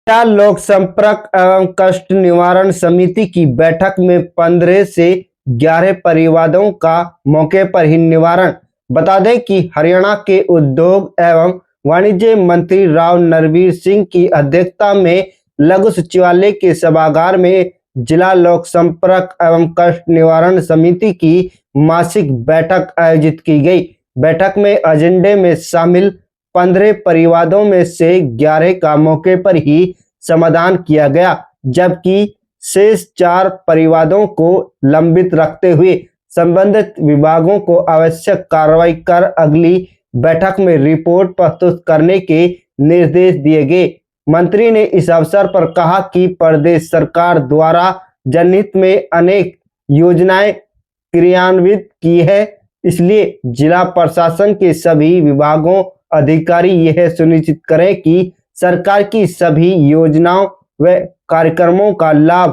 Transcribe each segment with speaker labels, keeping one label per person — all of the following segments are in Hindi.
Speaker 1: जिला लोक संपर्क एवं कष्ट निवारण समिति की बैठक में 15 से 11 परिवादों का मौके पर ही निवारण। बता दें कि हरियाणा के उद्योग एवं वाणिज्य मंत्री राव नरवीर सिंह की अध्यक्षता में लघु सचिवालय के सभागार में जिला लोक संपर्क एवं कष्ट निवारण समिति की मासिक बैठक आयोजित की गई। बैठक में एजेंडे में शामिल 15 परिवादों में से 11 का मौके पर ही समाधान किया गया, जबकि शेष 4 परिवादों को लंबित रखते हुए संबंधित विभागों को आवश्यक कार्रवाई कर अगली बैठक में रिपोर्ट प्रस्तुत करने के निर्देश दिए गए। मंत्री ने इस अवसर पर कहा कि प्रदेश सरकार द्वारा जनहित में अनेक योजनाएं क्रियान्वित की है, इसलिए जिला प्रशासन के सभी विभागों अधिकारी यह सुनिश्चित करें कि सरकार की सभी योजनाओं व कार्यक्रमों का लाभ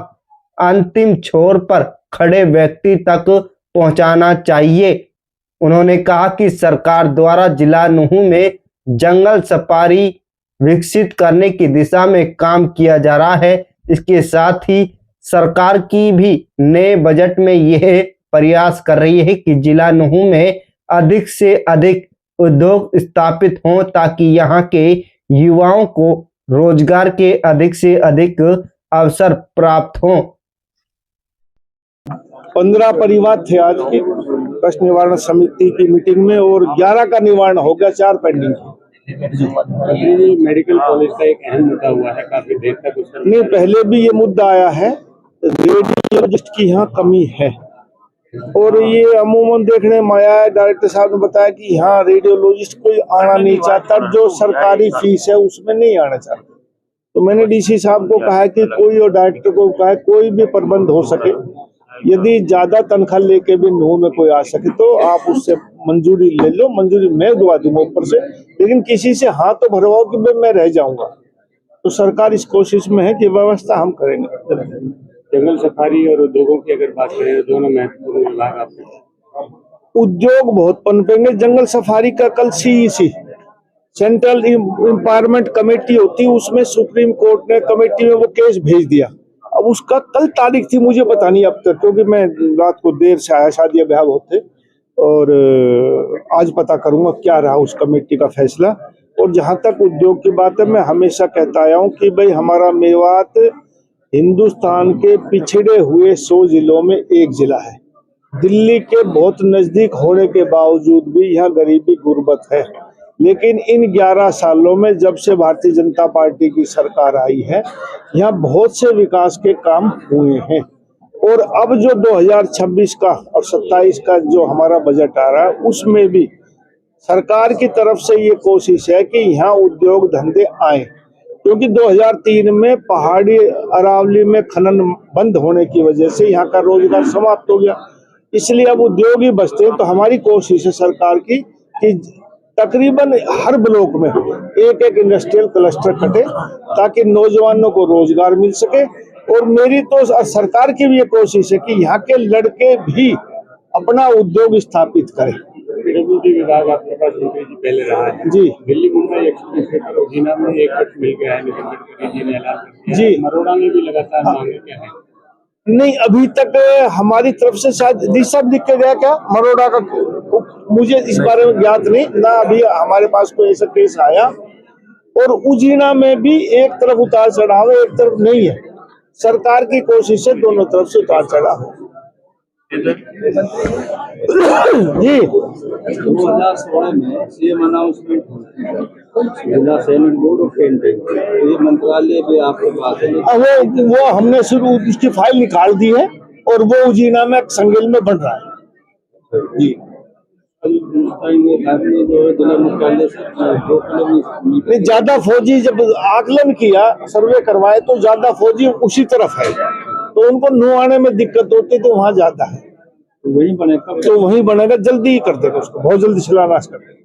Speaker 1: अंतिम छोर पर खड़े व्यक्ति तक पहुंचाना चाहिए। उन्होंने कहा कि सरकार द्वारा जिला नूंह में जंगल सफारी विकसित करने की दिशा में काम किया जा रहा है। इसके साथ ही सरकार की भी नए बजट में यह प्रयास कर रही है कि जिला नूंह में अधिक से अधिक उद्योग स्थापित हों, ताकि यहाँ के युवाओं को रोजगार के अधिक से अधिक अवसर प्राप्त हों।
Speaker 2: 15 परिवाद थे आज की कष्ट निवारण समिति की मीटिंग में और 11 का निवारण हो गया, 4 पेंडिंग
Speaker 3: जी। मेडिकल कॉलेज का एक अहम मुद्दा हुआ है, काफी देर तक उस
Speaker 2: नहीं, पहले भी ये मुद्दा आया है, रेडियोलॉजिस्ट की यहाँ कमी है और ये अमूमन देखने में आया है। डायरेक्टर साहब ने बताया कि यहाँ रेडियोलॉजिस्ट कोई आना नहीं चाहता, जो सरकारी फीस है उसमें नहीं आना चाहता। तो मैंने डीसी साहब को कहा कि कोई और डायरेक्टर को कहा कोई भी प्रबंध हो सके, यदि ज्यादा तनख्वाह लेके भी नूंह में कोई आ सके तो आप उससे मंजूरी ले लो, मंजूरी मैं दवा दूंगा ऊपर से, लेकिन किसी से हाथ तो भरवाओ कि मैं रह जाऊंगा। तो सरकार इस कोशिश में है कि व्यवस्था हम करेंगे।
Speaker 3: जंगल सफारी और उद्योगों की अगर बात करें तो दोनों महत्वपूर्ण विभाग आपके।
Speaker 2: उद्योग बहुत पनपेंगे, जंगल सफारी का कल CEC सेंट्रल एम्पावरमेंट कमेटी होती है, उसमें सुप्रीम कोर्ट ने कमेटी में वो केस भेज दिया। अब उसका कल तारीख थी, मुझे पता नहीं अब तक, क्योंकि मैं रात को देर से आया, शादी ब्याह होते, और आज पता करूंगा क्या रहा उस कमेटी का फैसला। और जहां तक उद्योग की बात है, मैं हमेशा कहता आया हूं कि भाई हमारा मेवात हिंदुस्तान के पिछड़े हुए 100 जिलों में एक जिला है। दिल्ली के बहुत नजदीक होने के बावजूद भी यहाँ गरीबी गुर्बत है, लेकिन इन 11 सालों में जब से भारतीय जनता पार्टी की सरकार आई है, यहाँ बहुत से विकास के काम हुए हैं। और अब जो 2026 का और 27 का जो हमारा बजट आ रहा है, उसमें भी सरकार की तरफ से ये कोशिश है कि यहाँ उद्योग धंधे आए, क्योंकि 2003 में पहाड़ी अरावली में खनन बंद होने की वजह से यहाँ का रोजगार समाप्त हो गया, इसलिए अब उद्योग ही बचते हैं। तो हमारी कोशिश है सरकार की कि तकरीबन हर ब्लॉक में एक एक इंडस्ट्रियल क्लस्टर कटे, ताकि नौजवानों को रोजगार मिल सके। और मेरी तो सरकार की भी ये कोशिश है कि यहाँ के लड़के भी अपना उद्योग स्थापित करें।
Speaker 3: विभाग आपके पास मंत्री जी पहले रहा है
Speaker 2: जी।
Speaker 3: दिल्ली मुंबई एक्सप्रेस में रोजीना में एक कट मिल गया है, नितिन गडकरी जी ने ऐलान कर दिया
Speaker 2: जी।
Speaker 3: मरोड़ा में भी लगातार मांगे क्या है?
Speaker 2: नहीं, अभी तक हमारी तरफ से शायद सब लिख के गया क्या मरोड़ा का, मुझे इस बारे में ज्ञात नहीं ना, अभी हमारे पास कोई ऐसा केस आया। और उजीना में भी एक तरफ उतार चढ़ाव है, एक तरफ नहीं है। सरकार की कोशिश है दोनों तरफ से उतार चढ़ाव। जी,
Speaker 4: 2016 में सीएम अनाउंसमेंट जिला सैनिक बोर्ड ऑफ टेंडरिंग, ये मंत्रालय भी आपके पास है।
Speaker 2: वो हमने शुरू उसकी फाइल निकाल दी है और वो उजीना में संगेल में बन रहा है। जी,
Speaker 4: जिला मुख्यालय से 2 किलोमीटर
Speaker 2: ज्यादा फौजी जब आकलन किया, सर्वे करवाए, तो ज्यादा फौजी उसी तरफ है, तो उनको नूंह आने में दिक्कत होती, तो वहां ज्यादा है, तो वहीं बनेगा। जल्दी ही कर देगा उसको, बहुत जल्दी शिलान्यास कर देगा।